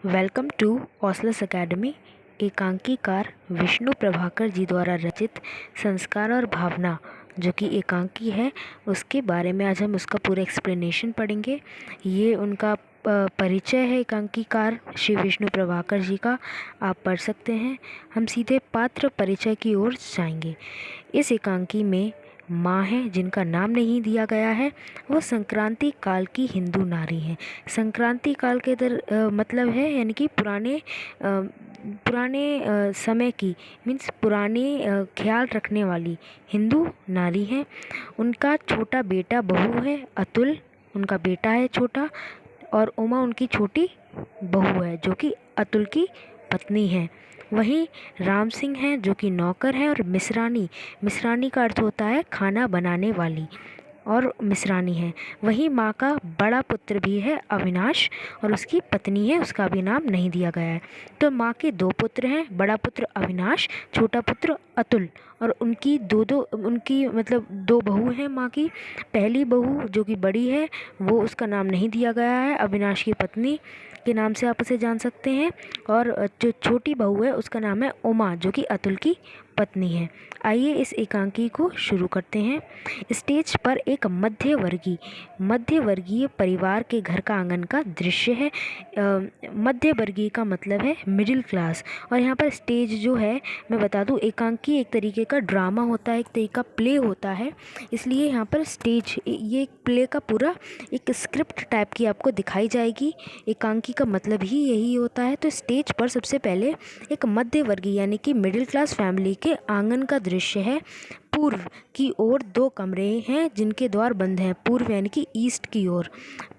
Welcome to ऑसलस academy. एकांकीकार विष्णु प्रभाकर जी द्वारा रचित संस्कार और भावना जो कि एकांकी है, उसके बारे में आज हम उसका पूरा एक्सप्लेनेशन पढ़ेंगे। ये उनका परिचय है एकांकीकार श्री विष्णु प्रभाकर जी का, आप पढ़ सकते हैं। हम सीधे पात्र परिचय की ओर जाएंगे। इस एकांकी में माँ है जिनका नाम नहीं दिया गया है, वो संक्रांति काल की हिंदू नारी हैं। संक्रांति काल के मतलब है यानी कि पुराने समय की, मीन्स पुराने ख्याल रखने वाली हिंदू नारी हैं। उनका छोटा बेटा बहू है, अतुल उनका बेटा है छोटा, और उमा उनकी छोटी बहू है जो कि अतुल की पत्नी है। वहीं राम सिंह हैं जो कि नौकर हैं, और मिश्रानी, मिश्रानी का अर्थ होता है खाना बनाने वाली, और मिश्रानी है। वहीं माँ का बड़ा पुत्र भी है अविनाश, और उसकी पत्नी है, उसका भी नाम नहीं दिया गया है। तो माँ के दो पुत्र हैं, बड़ा पुत्र अविनाश, छोटा पुत्र अतुल, और उनकी उनकी मतलब दो बहू हैं माँ की। पहली बहू जो कि बड़ी है, वो उसका नाम नहीं दिया गया है, अविनाश की पत्नी के नाम से आप उसे जान सकते हैं। और जो छोटी बहू है उसका नाम है उमा जो कि अतुल की पत्नी है। आइए इस एकांकी को शुरू करते हैं। स्टेज पर एक मध्यवर्गीय परिवार के घर का आंगन का दृश्य है। मध्यवर्गीय का मतलब है मिडिल क्लास। और यहाँ पर स्टेज जो है, मैं बता दूँ, एकांकी एक तरीके का ड्रामा होता है, एक तरीके का प्ले होता है, इसलिए यहाँ पर स्टेज, ये एक प्ले का पूरा एक स्क्रिप्ट टाइप की आपको दिखाई जाएगी। एकांकी का मतलब ही यही होता है। तो स्टेज पर सबसे पहले एक मध्यवर्गीय यानी कि मिडिल क्लास फैमिली के आंगन का दृश्य है। पूर्व की ओर दो कमरे हैं जिनके द्वार बंद हैं, पूर्व यानी कि ईस्ट की ओर।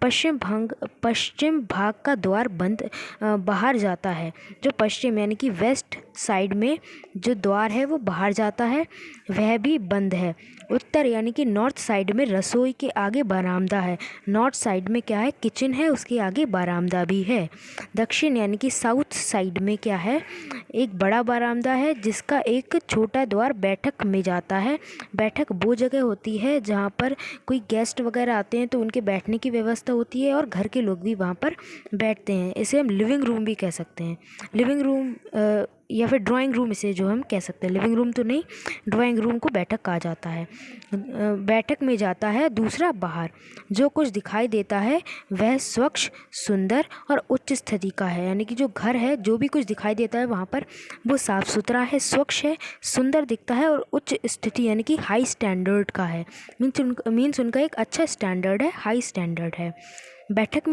पश्चिम भाग का द्वार बंद बाहर जाता है। जो पश्चिम यानी कि वेस्ट साइड में जो द्वार है वो बाहर जाता है, वह भी बंद है। उत्तर यानी कि नॉर्थ साइड में रसोई के आगे बरामदा है। नॉर्थ साइड में क्या है, किचन है, उसके आगे बरामदा भी है। दक्षिण यानी कि साउथ साइड में क्या है, एक बड़ा बरामदा है जिसका एक छोटा द्वार बैठक में जाता है। बैठक वो जगह होती है जहाँ पर कोई गेस्ट वगैरह आते हैं तो उनके बैठने की व्यवस्था होती है, और घर के लोग भी वहाँ पर बैठते हैं। इसे हम लिविंग रूम भी कह सकते हैं। लिविंग रूम या फिर ड्राइंग रूम, इसे जो हम कह सकते हैं, लिविंग रूम तो नहीं, ड्राइंग रूम को बैठक कहा जाता है। बैठक में जाता है। दूसरा, बाहर जो कुछ दिखाई देता है वह स्वच्छ, सुंदर और उच्च स्थिति का है। यानी कि जो घर है, जो भी कुछ दिखाई देता है वहाँ पर, वो साफ़ सुथरा है, स्वच्छ है, सुंदर दिखता है, और उच्च स्थिति यानी कि हाई स्टैंडर्ड का है। मीन्स उनका एक अच्छा स्टैंडर्ड है, हाई स्टैंडर्ड है। बैठक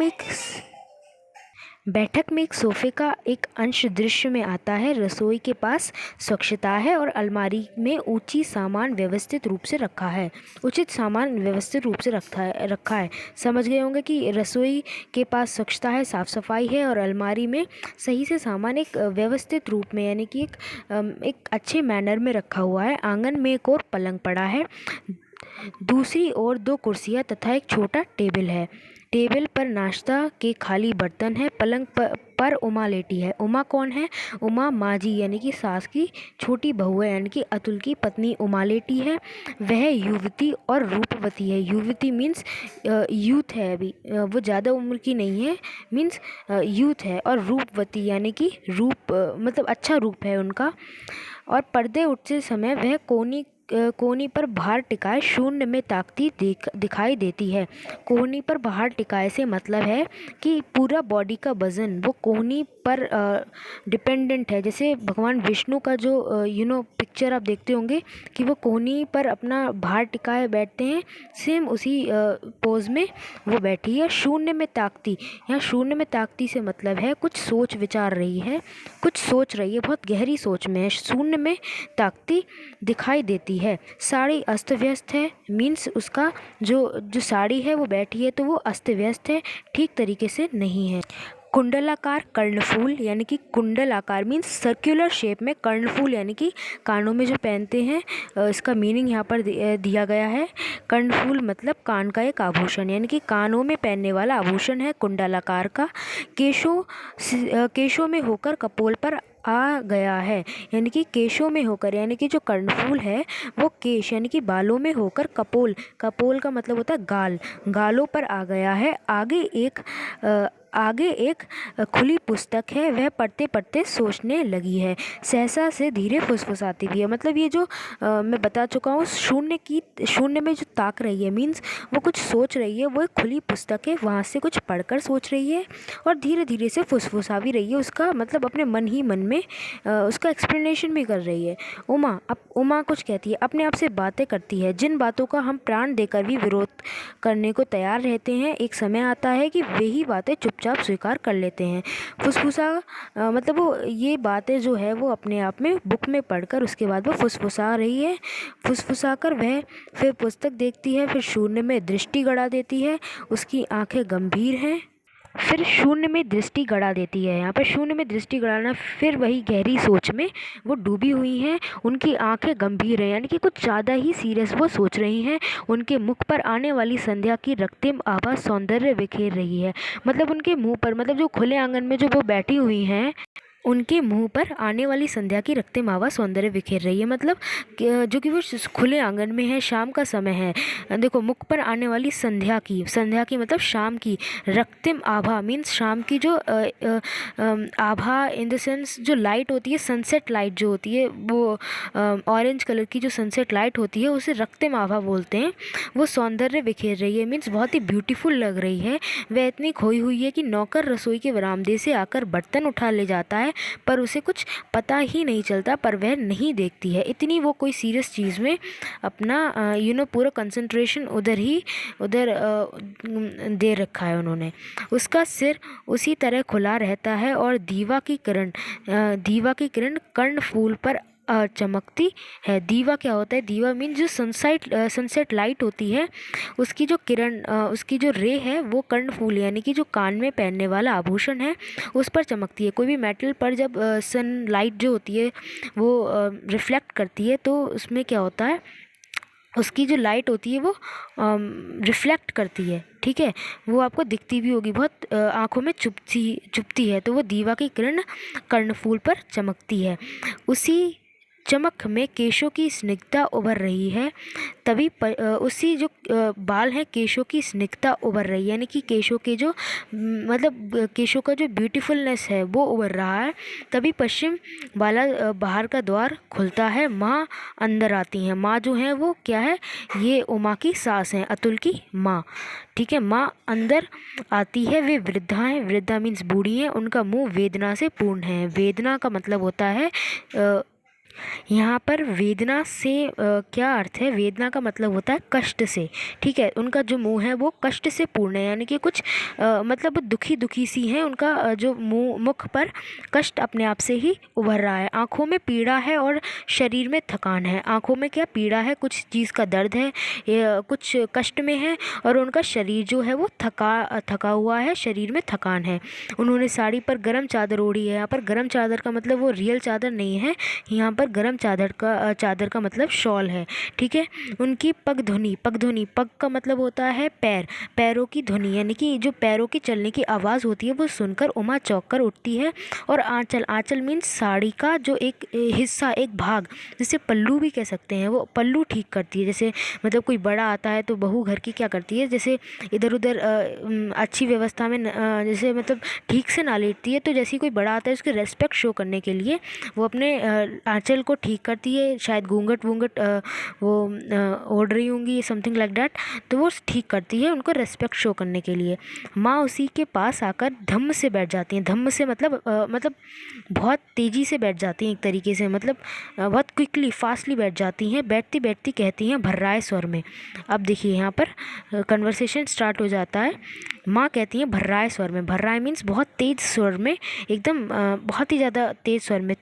में एक सोफे का एक अंश दृश्य में आता है। रसोई के पास स्वच्छता है, और अलमारी में उचित सामान व्यवस्थित रूप से रखा है। रखा है। समझ गए होंगे कि रसोई के पास स्वच्छता है, साफ़ सफाई है, और अलमारी में सही से सामान एक व्यवस्थित रूप में यानी कि एक अच्छे मैनर में रखा हुआ है। आंगन में एक और पलंग पड़ा है, दूसरी ओर दो कुर्सियां तथा एक छोटा टेबल है। टेबल पर नाश्ता के खाली बर्तन है। पलंग पर उमा लेटी है। उमा कौन है? उमा माँ जी यानी कि सास की छोटी बहू है, यानी कि अतुल की पत्नी उमा लेटी है। वह युवती और रूपवती है। युवती मीन्स यूथ है, अभी वो ज़्यादा उम्र की नहीं है, मीन्स यूथ है। और रूपवती यानी कि रूप मतलब अच्छा रूप है उनका। और पर्दे उठते समय वह कोहनी पर भार टिकाए शून्य में ताकती दिखाई देती है। कोहनी पर भार टिकाए से मतलब है कि पूरा बॉडी का वजन वो कोहनी पर डिपेंडेंट है। जैसे भगवान विष्णु का जो पिक्चर आप देखते होंगे कि वो कोहनी पर अपना भार टिकाए बैठते हैं, सेम उसी पोज में वो बैठी है। शून्य में ताकती, यहाँ शून्य में ताकती से मतलब है कुछ सोच विचार रही है, कुछ सोच रही है, बहुत गहरी सोच में है। शून्य में ताकती दिखाई देती है। साड़ी अस्त व्यस्त है, मीन्स उसका जो साड़ी है वो बैठी है तो वो अस्त व्यस्त है, ठीक तरीके से नहीं है। कुंडलाकार कर्णफूल यानी कि कुंडल आकार मीन्स सर्कुलर शेप में, कर्णफूल यानी कि कानों में जो पहनते हैं, इसका मीनिंग यहाँ पर दिया गया है। कर्णफूल मतलब कान का एक आभूषण, यानी कि कानों में पहनने वाला आभूषण है कुंडलाकार का। केशों में होकर कपोल पर आ गया है, यानी कि केशों में होकर, यानी कि जो कर्णफूल है वो केश यानी कि बालों में होकर कपोल का मतलब होता है गाल, गालों पर आ गया है। आगे एक खुली पुस्तक है, वह पढ़ते पढ़ते सोचने लगी है। सहसा से धीरे फुसफुसाती भी है। मतलब ये जो मैं बता चुका हूँ, शून्य में जो ताक रही है, मीन्स वो कुछ सोच रही है। वो एक खुली पुस्तक है, वहाँ से कुछ पढ़कर सोच रही है और धीरे धीरे से फुसफुसा भी रही है। उसका मतलब अपने मन ही मन में उसका एक्सप्लेनेशन भी कर रही है। उमा कुछ कहती है, अपने आप से बातें करती है, जिन बातों का हम प्राण देकर भी विरोध करने को तैयार रहते हैं, एक समय आता है कि वही बातें चुपचाप स्वीकार कर लेते हैं। फुसफुसा मतलब वो ये बातें जो है वो अपने आप में बुक में पढ़कर उसके बाद वो फुसफुसा रही है। फुसफुसा कर वह फिर पुस्तक देखती है, फिर शून्य में दृष्टि गड़ा देती है। उसकी आंखें गंभीर हैं। फिर शून्य में दृष्टि गड़ा देती है। यहाँ पर शून्य में दृष्टि गड़ाना, फिर वही गहरी सोच में वो डूबी हुई हैं। उनकी आंखें गंभीर हैं, यानी कि कुछ ज़्यादा ही सीरियस वो सोच रही हैं। उनके मुख पर आने वाली संध्या की रक्तिम आभा सौंदर्य बिखेर रही है। मतलब उनके मुंह पर, मतलब जो खुले आंगन में जो वो बैठी हुई हैं, उनके मुंह पर आने वाली संध्या की रक्तिम आभा सौंदर्य बिखेर रही है। मतलब जो कि वो खुले आंगन में है, शाम का समय है। देखो, मुख पर आने वाली संध्या की मतलब शाम की रक्तिम आभा मीन्स शाम की जो आभा इन द सेंस जो लाइट होती है, सनसेट लाइट जो होती है, वो ऑरेंज कलर की जो सनसेट लाइट होती है उसे रक्तिम आभा बोलते हैं। वो सौंदर्य बिखेर रही है, मीन्स बहुत ही ब्यूटीफुल लग रही है। वह इतनी खोई हुई है कि नौकर रसोई के बरामदे से आकर बर्तन उठा ले जाता है, पर उसे कुछ पता ही नहीं चलता, पर वह नहीं देखती है। इतनी वो कोई सीरियस चीज़ में अपना पूरा कंसंट्रेशन उधर दे रखा है उन्होंने। उसका सिर उसी तरह खुला रहता है और दीवा की किरण कर्णफूल पर चमकती है। दीवा क्या होता है? दीवा मीन जो सनसेट लाइट होती है, उसकी जो किरण, उसकी जो रे है, वो कर्णफूल यानी कि जो कान में पहनने वाला आभूषण है उस पर चमकती है। कोई भी मेटल पर जब सन लाइट जो होती है वो रिफ्लेक्ट करती है, तो उसमें क्या होता है, उसकी जो लाइट होती है वो रिफ्लेक्ट करती है, ठीक है। वो आपको दिखती भी होगी, बहुत आँखों में चुभती है। तो वो दीवा की किरण कर्णफूल पर चमकती है। उसी चमक में केशों की स्निग्धता उभर रही है। तभी उसी जो बाल हैं, केशों की स्निग्धता उभर रही है, यानी कि केशों के जो मतलब केशों का जो ब्यूटीफुलनेस है वो उभर रहा है। तभी पश्चिम वाला बाहर का द्वार खुलता है। माँ अंदर आती हैं। माँ जो है वो क्या है, ये उमा की सास हैं, अतुल की माँ, ठीक है। माँ अंदर आती है। वे वृद्धा हैं, वृद्धा मीन्स बूढ़ी हैं। उनका मुंह वेदना से पूर्ण है। वेदना का मतलब होता है यहाँ पर वेदना से क्या अर्थ है? वेदना का मतलब होता है कष्ट से, ठीक है। उनका जो मुंह है वो कष्ट से पूर्ण है, यानी कि कुछ मतलब दुखी सी हैं। उनका जो मुख पर कष्ट अपने आप से ही उभर रहा है। आँखों में पीड़ा है और शरीर में थकान है। आँखों में क्या पीड़ा है? कुछ चीज़ का दर्द है, कुछ कष्ट में है, और उनका शरीर जो है वो थका हुआ है, शरीर में थकान है। उन्होंने साड़ी पर गर्म चादर ओढ़ी है। यहाँ पर गर्म चादर का मतलब वो रियल चादर नहीं है, यहाँ पर गर्म चादर का मतलब शॉल है, ठीक है। उनकी पगध्वनि, पग का मतलब होता है पैर, पैरों की ध्वनि यानी कि जो पैरों की चलने की आवाज़ होती है वो सुनकर उमा चौंक कर उठती है। और आंचल मीन्स साड़ी का जो एक हिस्सा, एक भाग, जिसे पल्लू भी कह सकते हैं, वो पल्लू ठीक करती है। जैसे मतलब कोई बड़ा आता है तो बहू घर की क्या करती है, जैसे इधर उधर अच्छी व्यवस्था में जैसे मतलब ठीक से ना लेटती है, तो जैसे कोई बड़ा आता है उसके रेस्पेक्ट शो करने के लिए वो अपने आंचल को ठीक करती है। शायद घूंघट वो ओढ़ रही होंगी, समथिंग लाइक डैट, तो वो ठीक करती है उनको रेस्पेक्ट शो करने के लिए। माँ उसी के पास आकर धम्म से बैठ जाती हैं। धम्म से मतलब बहुत तेज़ी से बैठ जाती हैं, एक तरीके से मतलब बहुत क्विकली फास्टली बैठ जाती हैं। बैठती बैठती कहती हैं भर्राए स्वर में। अब देखिए यहाँ पर कन्वर्सेशन स्टार्ट हो जाता है। माँ कहती हैं भर्राए स्वर में। भर्राए मीन्स बहुत तेज़ स्वर में, एकदम बहुत ही ज़्यादा तेज़ स्वर में।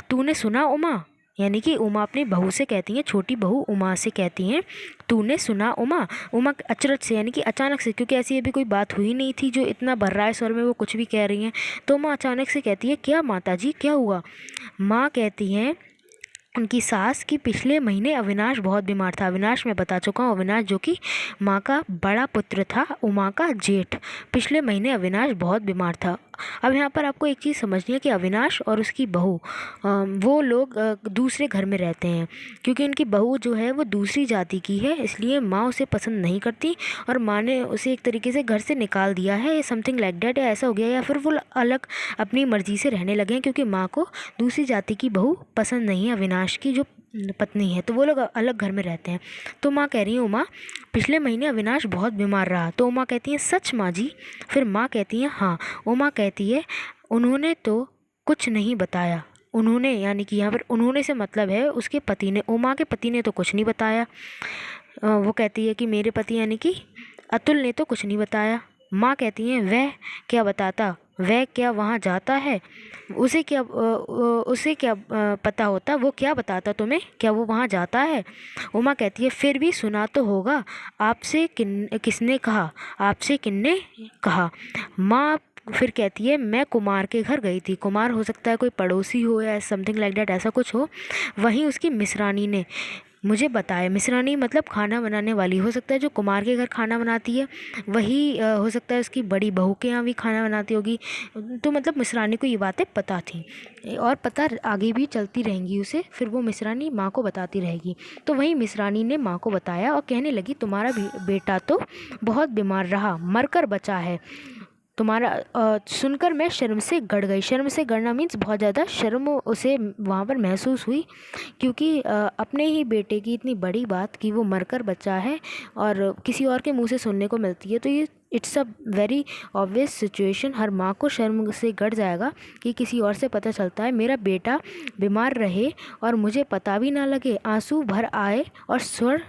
तूने सुना उमा? यानी कि उमा अपनी बहू से कहती हैं, छोटी बहू उमा से कहती हैं तूने सुना उमा? उमा अचरज से यानी कि अचानक से, क्योंकि ऐसी अभी कोई बात हुई नहीं थी जो इतना भर्राए स्वर में वो कुछ भी कह रही हैं, तो उमा अचानक से कहती है क्या माता जी, क्या हुआ? माँ कहती हैं उनकी सास की पिछले महीने अविनाश बहुत बीमार था। अविनाश मैं बता चुका हूँ, अविनाश जो कि माँ का बड़ा पुत्र था, उमा का जेठ। पिछले महीने अविनाश बहुत बीमार था। अब यहाँ पर आपको एक चीज़ समझनी है कि अविनाश और उसकी बहू वो लोग दूसरे घर में रहते हैं, क्योंकि उनकी बहू जो है वो दूसरी जाति की है, इसलिए माँ उसे पसंद नहीं करती और माँ ने उसे एक तरीके से घर से निकाल दिया है, समथिंग लाइक डैट, या ऐसा हो गया, या फिर वो अलग अपनी मर्ज़ी से रहने लगे हैं, क्योंकि माँ को दूसरी जाति की बहू पसंद नहीं है, अविनाश की जो पत्नी है, तो वो लोग अलग घर में रहते हैं। तो माँ कह रही है, उमा पिछले महीने अविनाश बहुत बीमार रहा। तो उमा कहती है, सच माँ जी? फिर माँ कहती है, हाँ। उमा कहती है, उन्होंने तो कुछ नहीं बताया। उन्होंने यानी कि यहाँ पर उन्होंने से मतलब है उसके पति ने, उमा के पति ने तो कुछ नहीं बताया। वो कहती है कि मेरे पति यानी कि अतुल ने तो कुछ नहीं बताया। माँ कहती हैं, वह क्या बताता? वह क्या वहाँ जाता है? उसे क्या पता होता? वो क्या बताता तुम्हें? क्या वो वहाँ जाता है? उमा कहती है, फिर भी सुना तो होगा। आपसे किसने कहा? आपसे किसने कहा? माँ फिर कहती है, मैं कुमार के घर गई थी। कुमार हो सकता है कोई पड़ोसी हो या समथिंग लाइक डैट, ऐसा कुछ हो। वहीं उसकी मिसरानी ने मुझे बताया। मिसरानी मतलब खाना बनाने वाली, हो सकता है जो कुमार के घर खाना बनाती है वही हो सकता है उसकी बड़ी बहू के यहाँ भी खाना बनाती होगी। तो मतलब मिसरानी को ये बातें पता थी और पता आगे भी चलती रहेंगी उसे, फिर वो मिसरानी माँ को बताती रहेगी। तो वहीं मिसरानी ने माँ को बताया और कहने लगी, तुम्हारा बेटा तो बहुत बीमार रहा, मरकर बचा है। तुम्हारा सुनकर मैं शर्म से गड़ गई। शर्म से गड़ना मीन्स बहुत ज़्यादा शर्म उसे वहाँ पर महसूस हुई, क्योंकि अपने ही बेटे की इतनी बड़ी बात कि वो मरकर बचा है और किसी और के मुंह से सुनने को मिलती है, तो ये it's a very obvious situation. हर माँ को शर्म से गड़ जाएगा कि किसी और से पता चलता है मेरा बेटा बीमार रहे और मुझे पता भी ना लगे। आंसू भर आए और स्वर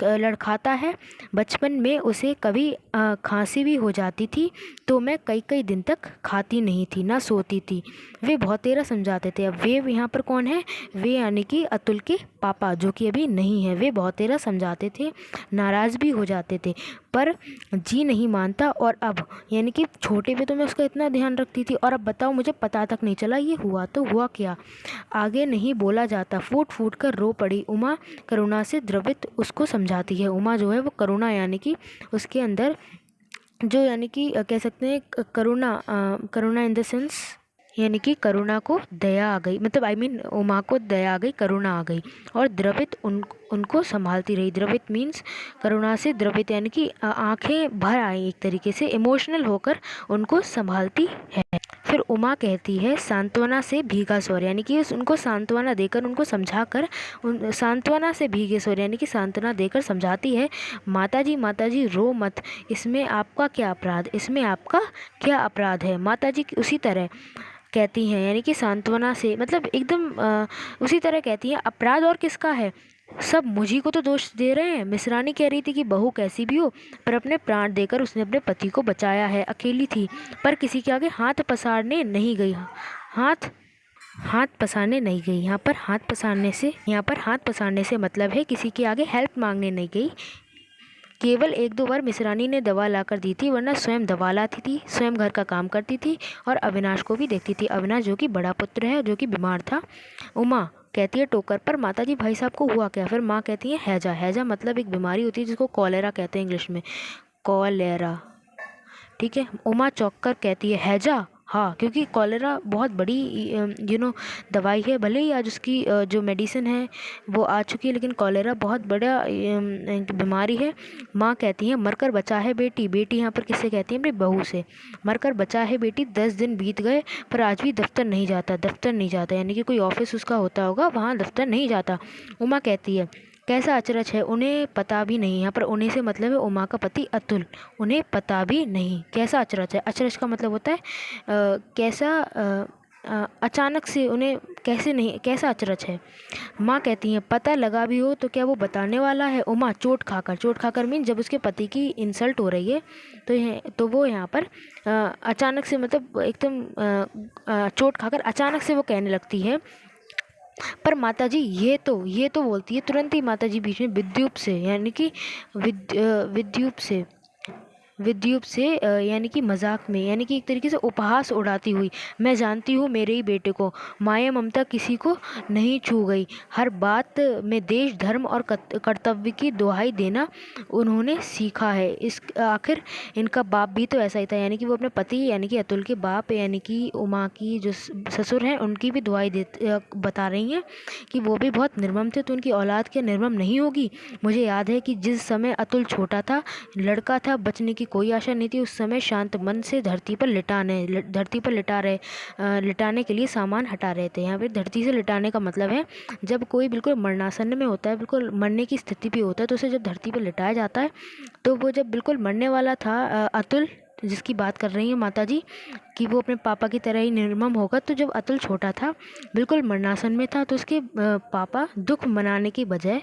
लड़खड़ाता है। बचपन में उसे कभी खांसी भी हो जाती थी तो मैं कई कई दिन तक खाती नहीं थी, ना सोती थी। वे बहुत तेरा समझाते थे। अब वे यहाँ पर कौन है? वे यानी कि अतुल के पापा, जो कि अभी नहीं है। वे बहुत तेरा समझाते थे, नाराज़ भी हो जाते थे, पर जी नहीं मानता। और अब यानी कि छोटे पे तो मैं उसका इतना ध्यान रखती थी, और अब बताओ मुझे पता तक नहीं चला ये हुआ तो हुआ क्या। आगे नहीं बोला जाता। फूट फूट कर रो पड़ी उमा, करुणा से द्रवित उसको समझाती है। उमा जो है वो करुणा यानी कि उसके अंदर जो यानी कि कह सकते हैं करुणा, करुणा इन द सेंस यानी कि करुणा को दया आ गई, मतलब आई मीन उमा को दया आ गई, करुणा आ गई और द्रवित उनको संभालती रही। द्रवित मीन्स करुणा से द्रवित यानी कि आंखें भर आई, एक तरीके से इमोशनल होकर उनको संभालती है। फिर उमा कहती है, सांत्वना से भीगा स्वर, यानी कि उनको सांत्वना देकर, उनको समझाकर, सांत्वना से भीगे स्वर यानी कि सांत्वना देकर समझाती है, माताजी रो मत, इसमें आपका क्या अपराध, इसमें आपका क्या अपराध है। माताजी उसी तरह कहती हैं, यानी कि सांत्वना से मतलब एकदम उसी तरह कहती हैं, अपराध और किसका है? सब मुझी को तो दोष दे रहे हैं। मिसरानी कह रही थी कि बहू कैसी भी हो पर अपने प्राण देकर उसने अपने पति को बचाया है। अकेली थी पर किसी के आगे हाथ पसारने नहीं गई। हाथ हाथ पसारने नहीं गई। यहाँ पर हाथ पसारने से मतलब है किसी के आगे हेल्प मांगने नहीं गई। केवल एक दो बार मिसरानी ने दवा लाकर दी थी, वरना स्वयं दवा लाती थी, स्वयं घर का काम करती थी और अविनाश को भी देखती थी। अविनाश जो कि बड़ा पुत्र है, जो कि बीमार था। उमा कहती है टोकर पर, माताजी भाई साहब को हुआ क्या? फिर माँ कहती है, हैजा। हैजा मतलब एक बीमारी होती है जिसको कॉलेरा कहते हैं इंग्लिश में, कॉलेरा। ठीक है। उमा चौंक कर कहती है, हैजा? हाँ, क्योंकि कॉलेरा बहुत बड़ी दवाई है। भले ही आज उसकी जो मेडिसिन है वो आ चुकी है, लेकिन कॉलेरा बहुत बड़ा एक बीमारी है। माँ कहती है, मरकर बचा है बेटी। बेटी यहाँ पर किससे कहती है? अपनी बहू से। मरकर बचा है बेटी, 10 दिन बीत गए पर आज भी दफ्तर नहीं जाता। दफ्तर नहीं जाता यानी कि कोई ऑफिस उसका होता होगा, वहाँ दफ्तर नहीं जाता। उमा कहती है, कैसा अचरज है, उन्हें पता भी नहीं। यहाँ पर उन्हें से मतलब है उमा का पति अतुल। उन्हें पता भी नहीं कैसा अचरज है। अचरज का मतलब होता है कैसा, अचानक से उन्हें कैसे नहीं, कैसा अचरज है। माँ कहती हैं, पता लगा भी हो तो क्या वो बताने वाला है? उमा चोट खाकर मीन जब उसके पति की इंसल्ट हो रही है तो वो यहाँ पर अचानक से मतलब एकदम चोट खाकर अचानक से वो कहने लगती है, पर माताजी ये तो बोलती है तुरंत ही माताजी बीच में, विद्युप से यानी कि विद्युप से विद्युत से यानी कि मजाक में, यानी कि एक तरीके से उपहास उड़ाती हुई, मैं जानती हूँ मेरे ही बेटे को माया ममता किसी को नहीं छू गई। हर बात में देश धर्म और कर्तव्य की दुहाई देना उन्होंने सीखा है। इस आखिर इनका बाप भी तो ऐसा ही था, यानी कि वो अपने पति यानी कि अतुल के बाप यानी कि उमा की जो ससुर हैं उनकी भी दुहाई बता रही हैं कि वो भी बहुत निर्मम थे, तो उनकी औलाद क्या निर्मम नहीं होगी। मुझे याद है कि जिस समय अतुल छोटा था, लड़का था, बचने की कोई आशा नहीं थी, उस समय शांत मन से धरती पर लिटाने के लिए सामान हटा रहे थे। यहाँ पे धरती से लिटाने का मतलब है जब कोई बिल्कुल मरणासन्न में होता है, बिल्कुल मरने की स्थिति पे होता है, तो उसे जब धरती पर लिटाया जाता है, तो वो जब बिल्कुल मरने वाला था अतुल जिसकी बात कर रही हैं माता जी कि वो अपने पापा की तरह ही निर्मम होगा, तो जब अतुल छोटा था, बिल्कुल मरणासन में था, तो उसके पापा दुख मनाने की बजाय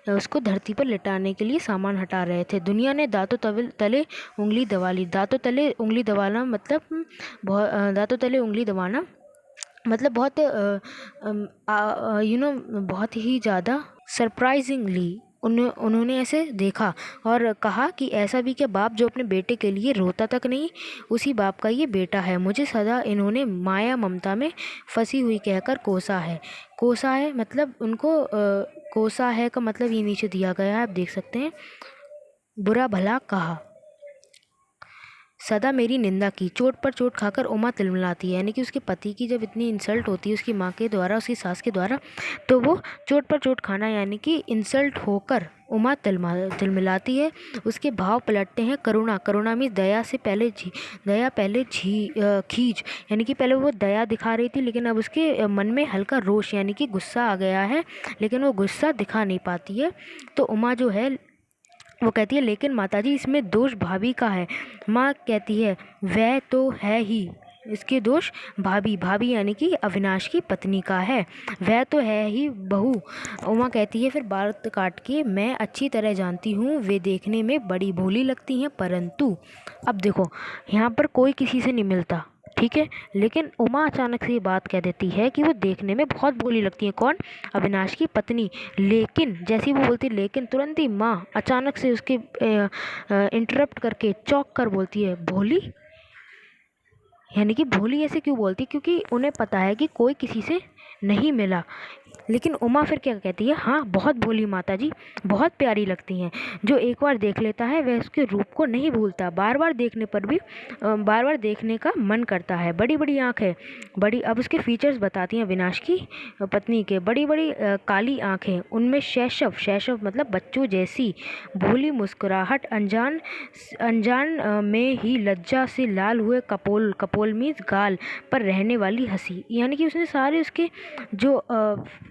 उसको धरती पर लिटाने के लिए सामान हटा रहे थे। दुनिया ने दांतों तले उंगली दबा ली। दांतों तले उंगली दबाना मतलब दांतों तले उंगली दबाना मतलब बहुत बहुत ही ज़्यादा सरप्राइजिंगली उन्होंने ऐसे देखा और कहा कि ऐसा भी क्या, बाप जो अपने बेटे के लिए रोता तक नहीं, उसी बाप का ये बेटा है। मुझे सदा इन्होंने माया ममता में फंसी हुई कहकर कोसा है। कोसा है मतलब उनको कोसा है का मतलब ये नीचे दिया गया है, आप देख सकते हैं। बुरा भला कहा, सदा मेरी निंदा की। चोट पर चोट खाकर उमा तिलमिलाती है, यानी कि उसके पति की जब इतनी इंसल्ट होती है उसकी माँ के द्वारा, उसकी सास के द्वारा, तो वो चोट पर चोट खाना यानी कि इंसल्ट होकर उमा तिलमिलाती है। उसके भाव पलटते हैं करुणा। करुणा मीन्स दया पहले खींच, यानी कि पहले वो दया दिखा रही थी, लेकिन अब उसके मन में हल्का रोष यानी कि गुस्सा आ गया है, लेकिन वो गुस्सा दिखा नहीं पाती है। तो उमा जो है वो कहती है लेकिन माताजी इसमें दोष भाभी का है। माँ कहती है वह तो है ही, इसके दोष भाभी यानी कि अविनाश की पत्नी का है, वह तो है ही बहू। उमा कहती है फिर बात काट के, मैं अच्छी तरह जानती हूँ वे देखने में बड़ी भोली लगती हैं, परंतु अब देखो यहाँ पर कोई किसी से नहीं मिलता, ठीक है, लेकिन उमा अचानक से ये बात कह देती है कि वो देखने में बहुत भोली लगती है। कौन? अविनाश की पत्नी। लेकिन जैसे ही वो बोलती लेकिन, तुरंत ही माँ अचानक से उसके इंटरप्ट करके चौंक कर बोलती है भोली, यानी कि भोली ऐसे क्यों बोलती, क्योंकि उन्हें पता है कि कोई किसी से नहीं मिला। लेकिन उमा फिर क्या कहती है, हाँ बहुत भोली माता जी, बहुत प्यारी लगती हैं। जो एक बार देख लेता है वह उसके रूप को नहीं भूलता, बार बार देखने पर भी बार बार देखने का मन करता है। बड़ी बड़ी आँख है, बड़ी, अब उसके फीचर्स बताती हैं विनाश की पत्नी के। बड़ी बड़ी काली आँखें, उनमें शैशव मतलब बच्चों जैसी भोली मुस्कुराहट, अनजान अनजान में ही लज्जा से लाल हुए कपोल मीन्स गाल पर रहने वाली हंसी, यानी कि उसने सारे उसके जो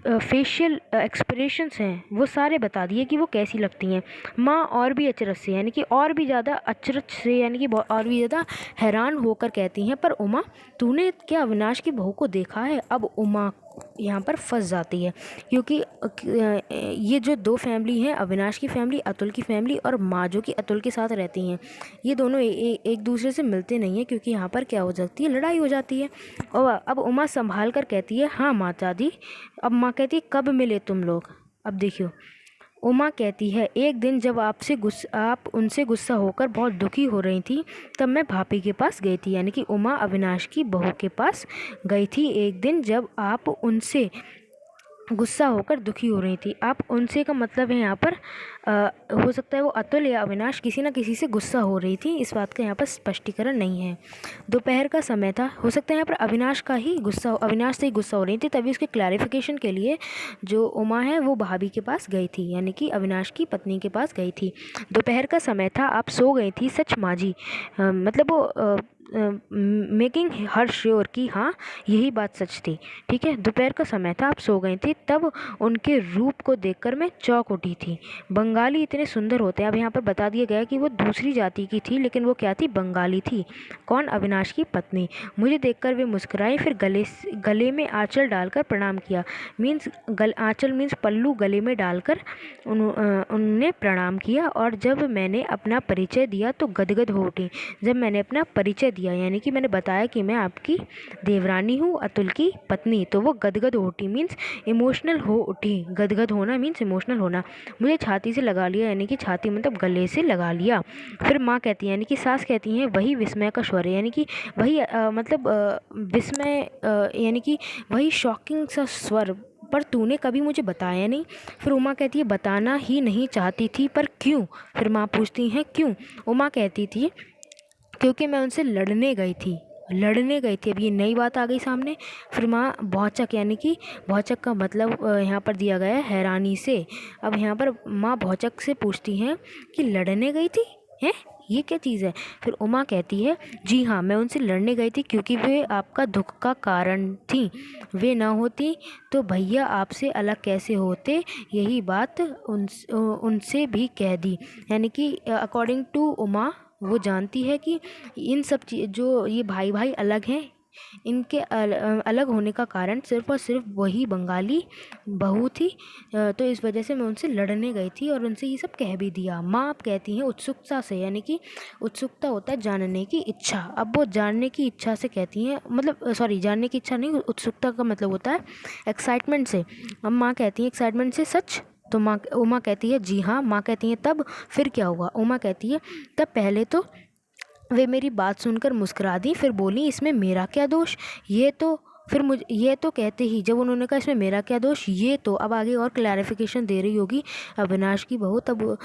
फेशियल एक्सप्रेशंस हैं वो सारे बता दिए कि वो कैसी लगती हैं। माँ और भी अचरज से, यानी कि और भी ज़्यादा अचरज से, यानी कि और भी ज़्यादा हैरान होकर कहती हैं पर उमा तूने क्या अविनाश की बहू को देखा है। अब उमा यहाँ पर फंस जाती है, क्योंकि ये जो दो फैमिली हैं, अविनाश की फैमिली, अतुल की फैमिली, और माँ जो कि अतुल के साथ रहती हैं, ये दोनों एक दूसरे से मिलते नहीं हैं, क्योंकि यहाँ पर क्या हो जाती है, लड़ाई हो जाती है। और अब उमा संभाल कर कहती है हाँ माता दी। अब माँ कहती है कब मिले तुम लोग। अब देखियो, उमा कहती है एक दिन जब आप उनसे गुस्सा होकर बहुत दुखी हो रही थी, तब मैं भाभी के पास गई थी, यानी कि उमा अविनाश की बहू के पास गई थी एक दिन जब आप उनसे गुस्सा होकर दुखी हो रही थी। आप उनसे का मतलब है यहाँ पर हो सकता है वो अतुल या अविनाश किसी न किसी से गुस्सा हो रही थी, इस बात का यहाँ पर स्पष्टीकरण नहीं है। दोपहर का समय था, हो सकता है यहाँ पर अविनाश से ही गुस्सा हो रही थी, तभी उसके क्लैरिफिकेशन के लिए जो उमा है वो भाभी के पास गई थी, यानी कि अविनाश की पत्नी के पास गई थी। दोपहर का समय था, आप सो गई थी सच माँ जी, मतलब वो मेकिंग हर श्योर कि हाँ यही बात सच थी, ठीक है। दोपहर का समय था, आप सो गई थी, तब उनके रूप को देखकर मैं चौंक उठी थी। बंगाली इतने सुंदर होते हैं। अब यहाँ पर बता दिया गया कि वो दूसरी जाति की थी, लेकिन वो क्या थी, बंगाली थी। कौन? अविनाश की पत्नी। मुझे देखकर वे मुस्कुराई, फिर गले में आंचल डालकर प्रणाम किया। मीन्स आंचल मीन्स पल्लू गले में डालकर उन्होंने प्रणाम किया, और जब मैंने अपना परिचय दिया तो गदगद हो उठी। जब मैंने अपना परिचय दिया, यानी कि मैंने बताया कि मैं आपकी देवरानी हूँ, अतुल की पत्नी। तो वो गदगद हो उठी, मीन्स इमोशनल हो उठी। गदगद होना मीन्स इमोशनल होना। मुझे छाती से लगा लिया, यानी कि छाती मतलब गले से लगा लिया। फिर माँ कहती है, यानी कि सास कहती हैं, वही विस्मय का स्वर है, यानी कि वही मतलब विस्मय यानी कि वही शॉकिंग सा स्वर, पर तूने कभी मुझे बताया नहीं। फिर उमा कहती है, बताना ही नहीं चाहती थी, पर क्यों? फिर माँ पूछती हैं क्यों? उमा कहती थी, क्योंकि मैं उनसे लड़ने गई थी, लड़ने गई थी। अब ये नई बात आ गई सामने। फिर माँ भौचक, यानी कि भौचक का मतलब यहाँ पर दिया गया है हैरानी से। अब यहाँ पर माँ भौचक से पूछती हैं कि लड़ने गई थी, हैं ये क्या चीज़ है? फिर उमा कहती है, जी हाँ, मैं उनसे लड़ने गई थी, क्योंकि वे आपका दुख का कारण थी। वे ना होती तो भैया आपसे अलग कैसे होते, यही बात उनसे भी कह दी। यानी कि अकॉर्डिंग टू उमा, वो जानती है कि इन सब चीज़ जो ये भाई भाई अलग हैं, इनके अलग होने का कारण सिर्फ़ और सिर्फ वही बंगाली बहू थी। तो इस वजह से मैं उनसे लड़ने गई थी और उनसे ये सब कह भी दिया। माँ आप कहती हैं उत्सुकता से, यानी कि उत्सुकता होता है जानने की इच्छा। अब वो जानने की इच्छा से कहती हैं, मतलब सॉरी, जानने की इच्छा नहीं, उत्सुकता का मतलब होता है एक्साइटमेंट से। अब माँ कहती हैं एक्साइटमेंट से, सच? तो माँ उमा कहती है, जी हाँ। माँ कहती हैं, तब फिर क्या हुआ? उमा कहती है, तब पहले तो वे मेरी बात सुनकर मुस्कुरा दी, फिर बोली, इसमें मेरा क्या दोष? ये तो फिर मुझे ये तो कहते ही जब उन्होंने कहा इसमें मेरा क्या दोष, ये तो अब आगे और क्लैरिफिकेशन दे रही होगी अविनाश की बहू, तब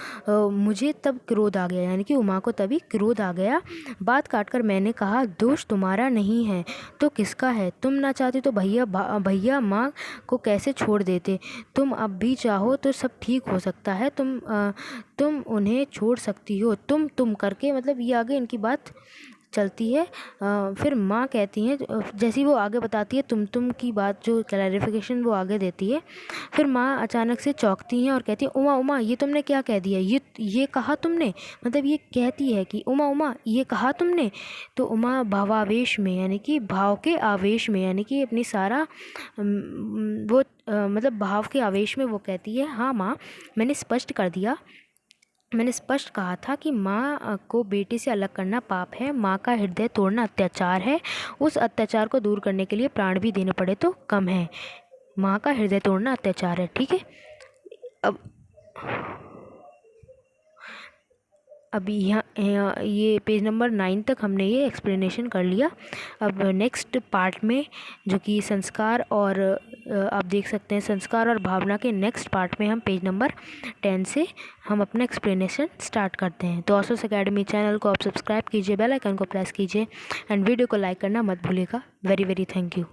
मुझे तब क्रोध आ गया, यानी कि उमा को तभी क्रोध आ गया। बात काटकर मैंने कहा, दोष तुम्हारा नहीं है तो किसका है? तुम ना चाहती तो भैया माँ को कैसे छोड़ देते? तुम अब भी चाहो तो सब ठीक हो सकता है। तुम उन्हें छोड़ सकती हो। तुम करके मतलब ये आगे इनकी बात चलती है। फिर माँ कहती हैं, जैसी वो आगे बताती है तुम की बात, जो क्लैरिफिकेशन वो आगे देती है। फिर माँ अचानक से चौंकती हैं और कहती है, उमा उमा ये तुमने क्या कह दिया? ये कहा तुमने? मतलब ये कहती है कि उमा उमा ये कहा तुमने? तो उमा भावावेश में, यानी कि भाव के आवेश में, यानी कि अपनी सारा वो मतलब भाव के आवेश में वो कहती है, हाँ माँ, मैंने स्पष्ट कहा था कि माँ को बेटे से अलग करना पाप है, माँ का हृदय तोड़ना अत्याचार है। उस अत्याचार को दूर करने के लिए प्राण भी देने पड़े तो कम है। माँ का हृदय तोड़ना अत्याचार है, ठीक है। अब अभी यहाँ ये पेज नंबर 9 तक हमने ये एक्सप्लेनेशन कर लिया। अब नेक्स्ट पार्ट में, जो कि संस्कार और आप देख सकते हैं संस्कार और भावना के नेक्स्ट पार्ट में, हम पेज नंबर 10 से हम अपना एक्सप्लेनेशन स्टार्ट करते हैं। तो ऑसोस एकेडमी चैनल को आप सब्सक्राइब कीजिए, बेल आइकन को प्रेस कीजिए एंड वीडियो को लाइक करना मत भूलिएगा। Very very thank you.